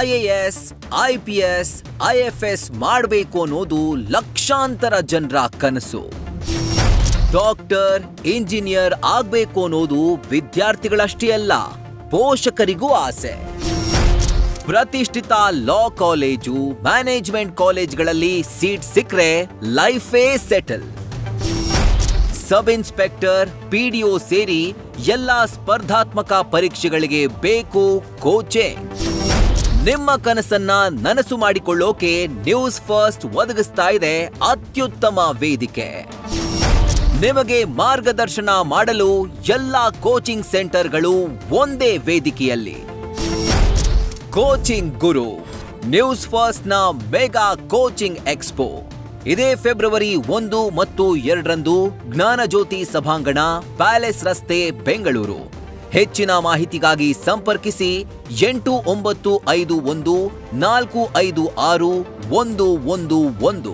IAS, IPS, IFS ಮಾಡಬೇಕು ಅನ್ನೋದು ಲಕ್ಷಾಂತರ ಜನರ ಕನಸು. ಡಾಕ್ಟರ್, ಇಂಜಿನಿಯರ್ ಆಗಬೇಕು ಅನ್ನೋದು ವಿದ್ಯಾರ್ಥಿಗಳಷ್ಟೇ ಅಲ್ಲ, ಪೋಷಕರಿಗೂ ಆಸೆ. ಪ್ರತಿಷ್ಠಿತ ಲಾ ಕಾಲೇಜು, ಮ್ಯಾನೇಜ್ಮೆಂಟ್ ಕಾಲೇಜ್ಗಳಲ್ಲಿ ಸೀಟ್ ಸಿಕ್ಕರೆ ಲೈಫೇ ಸೆಟಲ್. ಸಬ್ ಇನ್ಸ್ಪೆಕ್ಟರ್, PDO ಸೇರಿ ಎಲ್ಲ ಸ್ಪರ್ಧಾತ್ಮಕ ಪರೀಕ್ಷೆಗಳಿಗೆ ಬೇಕು ಕೋಚಿಂಗ್. ನಿಮ್ಮ ಕನಸನ್ನ ನನಸು ಮಾಡಿಕೊಳ್ಳೋಕೆ ನ್ಯೂಸ್ ಫಸ್ಟ್ ಒದಗಿಸ್ತಾ ಇದೆ ಅತ್ಯುತ್ತಮ ವೇದಿಕೆ. ನಿಮಗೆ ಮಾರ್ಗದರ್ಶನ ಮಾಡಲು ಎಲ್ಲ ಕೋಚಿಂಗ್ ಸೆಂಟರ್ಗಳು ಒಂದೇ ವೇದಿಕೆಯಲ್ಲಿ. ಕೋಚಿಂಗ್ ಗುರು, ನ್ಯೂಸ್ ಫಸ್ಟ್ ನ ಮೆಗಾ ಕೋಚಿಂಗ್ ಎಕ್ಸ್ಪೋ ಇದೇ ಫೆಬ್ರವರಿ 1 ಮತ್ತು 2ರಂದು ಜ್ಞಾನಜ್ಯೋತಿ ಸಭಾಂಗಣ, ಪ್ಯಾಲೇಸ್ ರಸ್ತೆ, ಬೆಂಗಳೂರು. ಹೆಚ್ಚಿನ ಮಾಹಿತಿಗಾಗಿ ಸಂಪರ್ಕಿಸಿ 8951 456 111.